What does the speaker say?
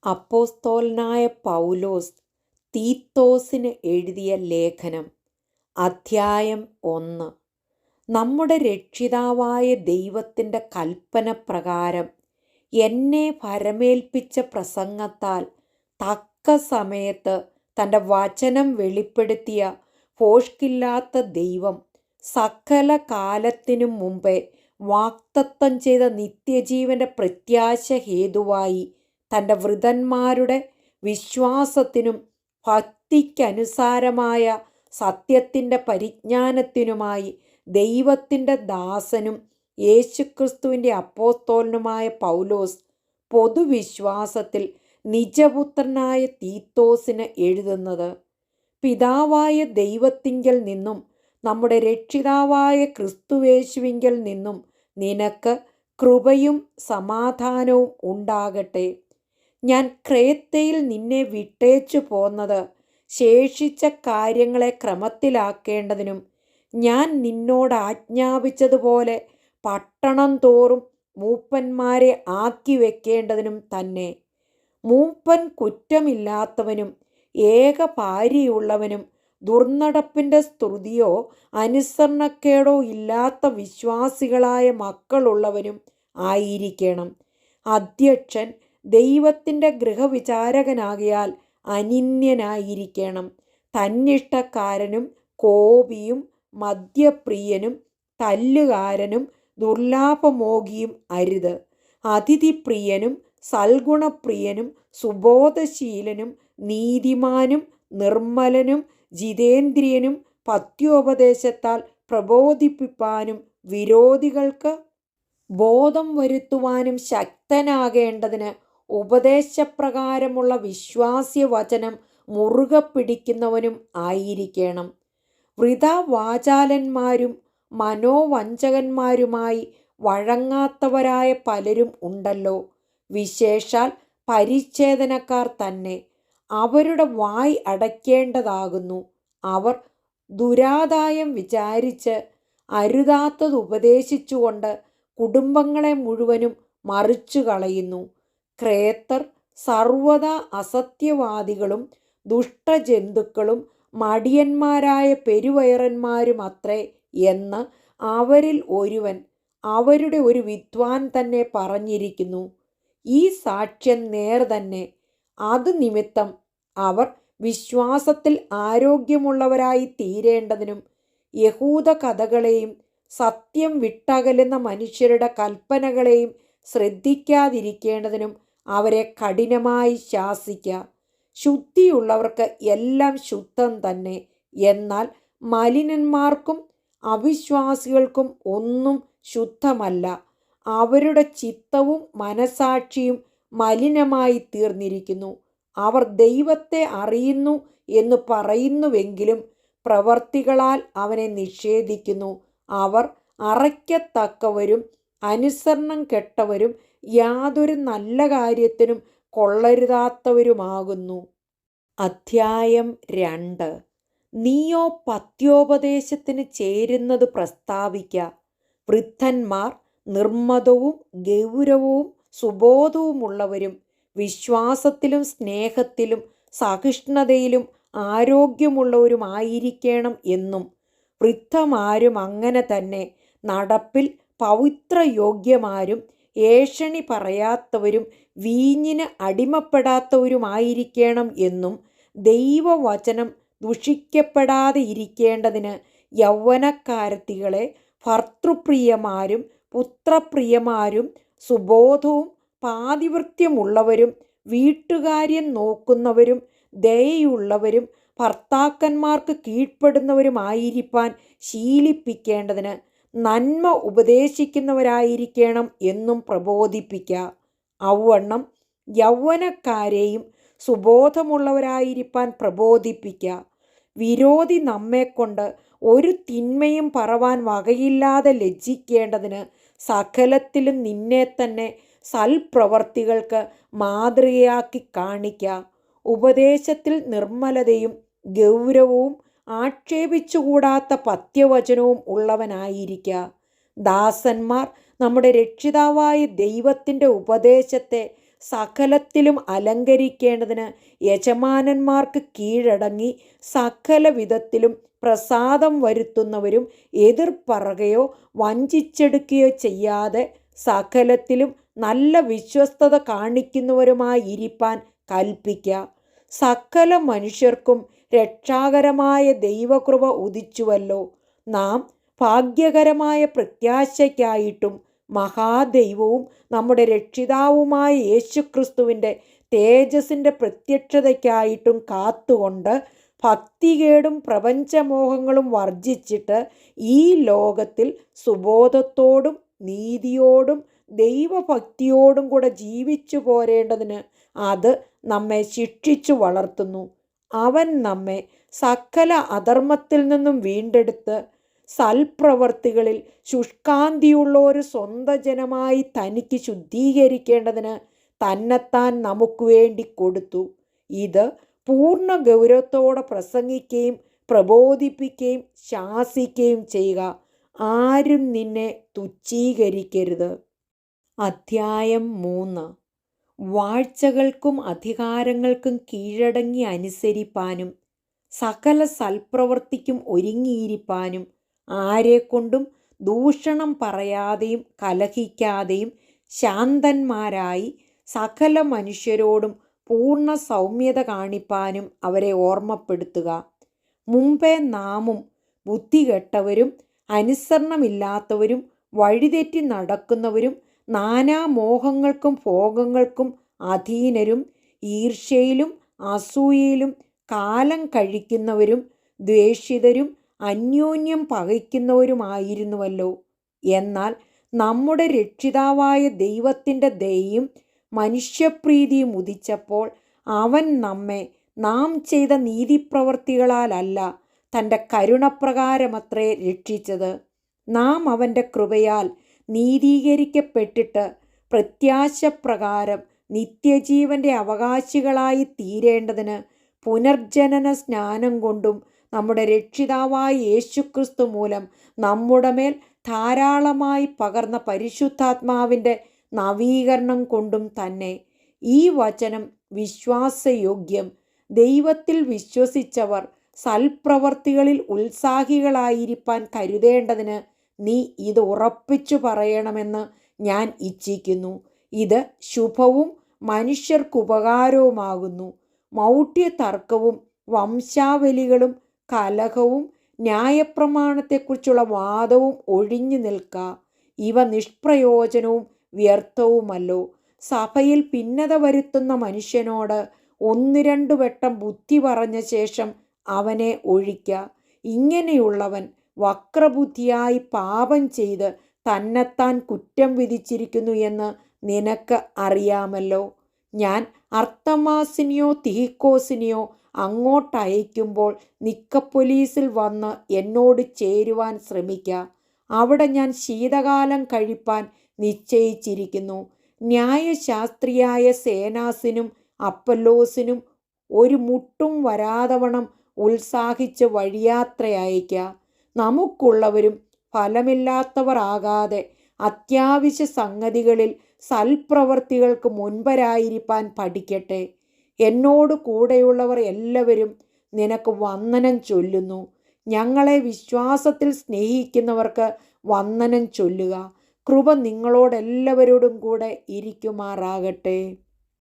അപ്പോസ്തലനായ പൗലോസ് തീത്തോസിന് എഴുതിയ ലേഖനം, അധ്യായം 1. നമ്മുടെ രക്ഷിതാവായ ദൈവത്തിൻ്റെ കൽപ്പന പ്രകാരം എന്നെ ഭരമേൽപ്പിച്ച പ്രസംഗത്താൽ തക്ക സമയത്ത് തൻ്റെ വചനം വെളിപ്പെടുത്തിയ ഭോഷ്കില്ലാത്ത ദൈവം സകല കാലത്തിനും മുമ്പേ വാഗ്ദത്തം ചെയ്ത നിത്യജീവൻ്റെ പ്രത്യാശ ഹേതുവായി തൻ്റെ വൃതന്മാരുടെ വിശ്വാസത്തിനും ഭക്തിക്കനുസാരമായ സത്യത്തിൻ്റെ പരിജ്ഞാനത്തിനുമായി ദൈവത്തിൻ്റെ ദാസനും യേശുക്രിസ്തുവിൻ്റെ അപ്പോസ്തലനുമായ പൗലോസ് പൊതുവിശ്വാസത്തിൽ നിജപുത്രനായ തീത്തോസിന് എഴുതുന്നത്: പിതാവായ ദൈവത്തിങ്കൽ നിന്നും നമ്മുടെ രക്ഷിതാവായ ക്രിസ്തുയേശുവിങ്കൽ നിന്നും നിനക്ക് കൃപയും സമാധാനവും ഉണ്ടാകട്ടെ. ഞാൻ ക്രേത്തയിൽ നിന്നെ വിട്ടേച്ചു പോന്നത് ശേഷിച്ച കാര്യങ്ങളെ ക്രമത്തിലാക്കേണ്ടതിനും ഞാൻ നിന്നോട് ആജ്ഞാപിച്ചതുപോലെ പട്ടണം തോറും മൂപ്പന്മാരെ ആക്കി വെക്കേണ്ടതിനും തന്നെ. മൂപ്പൻ കുറ്റമില്ലാത്തവനും ഏക ഭാര്യയുള്ളവനും ദുർനടപ്പിൻ്റെ സ്തുതിയോ അനുസരണക്കേടോ ഇല്ലാത്ത വിശ്വാസികളായ മക്കളുള്ളവനും ആയിരിക്കണം. അധ്യക്ഷൻ ദൈവത്തിൻ്റെ ഗൃഹവിചാരകനാകിയാൽ അനിന്യനായിരിക്കണം. തന്നിഷ്ടക്കാരനും കോപിയും മദ്യപ്രിയനും തല്ലുകാരനും ദുർലാഭമോഹിയും അരുത്. അതിഥിപ്രിയനും സൽഗുണപ്രിയനും സുബോധശീലനും നീതിമാനും നിർമ്മലനും ജിതേന്ദ്രിയനും പത്യോപദേശത്താൽ പ്രബോധിപ്പിപ്പാനും വിരോധികൾക്ക് ബോധം വരുത്തുവാനും ശക്തനാകേണ്ടതിന് ഉപദേശപ്രകാരമുള്ള വിശ്വാസ്യവചനം മുറുകെ പിടിക്കുന്നവനും ആയിരിക്കണം. വൃഥാവാചാലന്മാരും മനോവഞ്ചകന്മാരുമായി വഴങ്ങാത്തവരായ പലരും ഉണ്ടല്ലോ, വിശേഷാൽ പരിച്ഛേദനക്കാർ തന്നെ. അവരുടെ വായ് അടയ്ക്കേണ്ടതാകുന്നു. അവർ ദുരാദായം വിചാരിച്ച് അരുതാത്തത് ഉപദേശിച്ചുകൊണ്ട് കുടുംബങ്ങളെ മുഴുവനും മറിച്ചു കളയുന്നു. ക്രേത്തർ സർവദാ അസത്യവാദികളും ദുഷ്ടജന്തുക്കളും മടിയന്മാരായ പെരുവയറന്മാരും അത്രേ എന്ന് അവരിൽ ഒരുവൻ, അവരുടെ ഒരു വിദ്വാൻ തന്നെ പറഞ്ഞിരിക്കുന്നു. ഈ സാക്ഷ്യം നേർ തന്നെ. അത് നിമിത്തം അവർ വിശ്വാസത്തിൽ ആരോഗ്യമുള്ളവരായി തീരേണ്ടതിനും യഹൂദ കഥകളെയും സത്യം വിട്ടകലുന്ന മനുഷ്യരുടെ കൽപ്പനകളെയും ശ്രദ്ധിക്കാതിരിക്കേണ്ടതിനും അവരെ കഠിനമായി ശാസിക്കുക. ശുദ്ധിയുള്ളവർക്ക് എല്ലാം ശുദ്ധം തന്നെ, എന്നാൽ മലിനന്മാർക്കും അവിശ്വാസികൾക്കും ഒന്നും ശുദ്ധമല്ല. അവരുടെ ചിത്തവും മനസാക്ഷിയും മലിനമായി തീർന്നിരിക്കുന്നു. അവർ ദൈവത്തെ അറിയുന്നു എന്ന് പറയുന്നുവെങ്കിലും പ്രവർത്തികളാൽ അവനെ നിഷേധിക്കുന്നു. അവർ അറയ്ക്കത്തക്കവരും അനുസരണം കെട്ടവരും യാതൊരു നല്ല കാര്യത്തിനും കൊള്ളരുതാത്തവരുമാകുന്നു. അധ്യായം 2. നീയോ പത്യോപദേശത്തിന് ചേരുന്നത് പ്രസ്താവിക്ക. വൃദ്ധന്മാർ നിർമ്മതവും ഗൗരവവും സുബോധവുമുള്ളവരും വിശ്വാസത്തിലും സ്നേഹത്തിലും സഹിഷ്ണുതയിലും ആരോഗ്യമുള്ളവരുമായിരിക്കണം എന്നും, വൃദ്ധമാരും അങ്ങനെ തന്നെ നടപ്പിൽ പവിത്രയോഗ്യമാരും ഏഷണി പറയാത്തവരും വീഞ്ഞിന് അടിമപ്പെടാത്തവരുമായിരിക്കണം എന്നും, ദൈവവചനം ദുഷിക്കപ്പെടാതെ ഇരിക്കേണ്ടതിന് യൗവനക്കാരത്തികളെ ഭർത്തൃപ്രിയമാരും പുത്രപ്രിയമാരും സുബോധവും പാതിവൃത്യമുള്ളവരും വീട്ടുകാര്യം നോക്കുന്നവരും ദയയുള്ളവരും ഭർത്താക്കന്മാർക്ക് കീഴ്പ്പെടുന്നവരുമായിരിക്കാൻ ശീലിപ്പിക്കേണ്ടതിന് നന്മ ഉപദേശിക്കുന്നവരായിരിക്കണം എന്നും പ്രബോധിപ്പിക്കുക. ഔവണ്ണം യൗവനക്കാരെയും സുബോധമുള്ളവരായിരിക്കാൻ പ്രബോധിപ്പിക്കുക. വിരോധി നമ്മെക്കൊണ്ട് ഒരു തിന്മയും പറവാൻ വകയില്ലാതെ ലജ്ജിക്കേണ്ടതിന് സകലത്തിലും നിന്നെ തന്നെ സൽപ്രവർത്തികൾക്ക് മാതൃകയാക്കി കാണിക്കുക. ഉപദേശത്തിൽ നിർമ്മലതയും ഗൗരവവും ആക്ഷേപിച്ചുകൂടാത്ത പത്യവചനവും ഉള്ളവനായിരിക്കുക. ദാസന്മാർ നമ്മുടെ രക്ഷിതാവായ ദൈവത്തിൻ്റെ ഉപദേശത്തെ സകലത്തിലും അലങ്കരിക്കേണ്ടതിന് യജമാനന്മാർക്ക് കീഴടങ്ങി സകല വിധത്തിലും പ്രസാദം വരുത്തുന്നവരും എതിർപ്പറകയോ വഞ്ചിച്ചെടുക്കുകയോ ചെയ്യാതെ സകലത്തിലും നല്ല വിശ്വസ്തത കാണിക്കുന്നവരുമായിരിക്കാൻ കൽപ്പിക്കുക. സകല മനുഷ്യർക്കും രക്ഷാകരമായ ദൈവകൃപ ഉദിച്ചുവല്ലോ. നാം ഭാഗ്യകരമായ പ്രത്യാശയ്ക്കായിട്ടും മഹാദൈവവും നമ്മുടെ രക്ഷിതാവുമായ യേശുക്രിസ്തുവിൻ്റെ തേജസ്സിൻ്റെ പ്രത്യക്ഷതയ്ക്കായിട്ടും കാത്തുകൊണ്ട് ഭക്തികേടും പ്രപഞ്ചമോഹങ്ങളും വർജിച്ചിട്ട് ഈ ലോകത്തിൽ സുബോധത്തോടും നീതിയോടും ദൈവഭക്തിയോടും കൂടെ ജീവിച്ചു പോരേണ്ടതിന് അത് നമ്മെ ശിക്ഷിച്ചു വളർത്തുന്നു. അവൻ നമ്മെ സകല അധർമ്മത്തിൽ നിന്നും വീണ്ടെടുത്ത് സൽപ്രവർത്തികളിൽ ശുഷ്കാന്തിയുള്ള ഒരു സ്വന്തം ജനമായി തനിക്ക് ശുദ്ധീകരിക്കേണ്ടതിന് തന്നെത്താൻ നമുക്ക് വേണ്ടി കൊടുത്തു. ഇത് പൂർണ്ണ ഗൗരവത്തോടെ പ്രസംഗിക്കുകയും പ്രബോധിപ്പിക്കുകയും ശാസിക്കുകയും ചെയ്യുക. ആരും നിന്നെ തുച്ഛീകരിക്കരുത്. അധ്യായം 3. വാഴ്ചകൾക്കും അധികാരങ്ങൾക്കും കീഴടങ്ങി അനുസരിപ്പാനും സകല സൽപ്രവൃത്തിക്കും ഒരുങ്ങിയിരിപ്പാനും ആരെക്കൊണ്ടും ദൂഷണം പറയാതെയും കലഹിക്കാതെയും ശാന്തന്മാരായി സകല മനുഷ്യരോടും പൂർണ്ണ സൗമ്യത കാണിപ്പാനും അവരെ ഓർമ്മപ്പെടുത്തുക. മുമ്പേ നാമും ബുദ്ധികെട്ടവരും അനുസരണമില്ലാത്തവരും വഴിതെറ്റി നടക്കുന്നവരും നാനാമോഹങ്ങൾക്കും ഭോഗങ്ങൾക്കും അധീനരും ഈർഷ്യയിലും അസൂയയിലും കാലം കഴിക്കുന്നവരും ദ്വേഷിതരും അന്യോന്യം പകയ്ക്കുന്നവരുമായിരുന്നുവല്ലോ. എന്നാൽ നമ്മുടെ രക്ഷിതാവായ ദൈവത്തിൻ്റെ ദയയും മനുഷ്യപ്രീതിയും ഉദിച്ചപ്പോൾ അവൻ നമ്മെ നാം ചെയ്ത നീതിപ്രവർത്തികളാലല്ല തൻ്റെ കരുണപ്രകാരമത്രേ രക്ഷിച്ചത്. നാം അവൻ്റെ കൃപയാൽ നീതീകരിക്കപ്പെട്ടിട്ട് പ്രത്യാശപ്രകാരം നിത്യജീവൻ്റെ അവകാശികളായി തീരേണ്ടതിന് പുനർജനന സ്നാനം കൊണ്ടും നമ്മുടെ രക്ഷിതാവായ യേശുക്രിസ്തു മൂലം നമ്മുടെ മേൽ ധാരാളമായി പകർന്ന പരിശുദ്ധാത്മാവിൻ്റെ നവീകരണം കൊണ്ടും തന്നെ. ഈ വചനം വിശ്വാസയോഗ്യം. ദൈവത്തിൽ വിശ്വസിച്ചവർ സൽപ്രവർത്തികളിൽ ഉത്സാഹികളായിരിക്കാൻ കരുതേണ്ടതിന് നീ ഇത് ഉറപ്പിച്ചു പറയണമെന്ന് ഞാൻ ഇച്ഛിക്കുന്നു. ഇത് ശുഭവും മനുഷ്യർക്കുപകാരവുമാകുന്നു. മൗഢ്യതർക്കവും വംശാവലികളും കലഹവും ന്യായപ്രമാണത്തെക്കുറിച്ചുള്ള വാദവും ഒഴിഞ്ഞു നിൽക്കുക. ഇവ നിഷ്പ്രയോജനവും വ്യർത്ഥവുമല്ലോ. സഭയിൽ ഭിന്നത വരുത്തുന്ന മനുഷ്യനോട് 1-2 വട്ടം ബുദ്ധി പറഞ്ഞ ശേഷം അവനെ ഒഴിക്കുക. ഇങ്ങനെയുള്ളവൻ വക്രബുദ്ധിയായി പാപം ചെയ്ത് തന്നെത്താൻ കുറ്റം വിധിച്ചിരിക്കുന്നു എന്ന് നിനക്ക് അറിയാമല്ലോ. ഞാൻ അർത്തമാസിനെയോ തിഹിക്കോസിനെയോ അങ്ങോട്ടയക്കുമ്പോൾ നിക്കപ്പൊലീസിൽ വന്ന് എന്നോട് ചേരുവാൻ ശ്രമിക്കുക. അവിടെ ഞാൻ ശീതകാലം കഴിപ്പാൻ നിശ്ചയിച്ചിരിക്കുന്നു. ന്യായശാസ്ത്രിയായ സേനാസിനും അപ്പല്ലോസിനും ഒരു മുട്ടും വരാതവണ്ണം ഉത്സാഹിച്ച് വഴിയാത്ര അയക്കുക. നമുക്കുള്ളവരും ഫലമില്ലാത്തവർ ആകാതെ അത്യാവശ്യ സംഗതികളിൽ സൽപ്രവർത്തികൾക്ക് മുൻപരായിരിക്കാൻ പഠിക്കട്ടെ. എന്നോട് കൂടെയുള്ളവർ എല്ലാവരും നിനക്ക് വന്ദനം ചൊല്ലുന്നു. ഞങ്ങളെ വിശ്വാസത്തിൽ സ്നേഹിക്കുന്നവർക്ക് വന്ദനം ചൊല്ലുക. കൃപ നിങ്ങളോടെല്ലാവരോടും കൂടെ ഇരിക്കുമാറാകട്ടെ.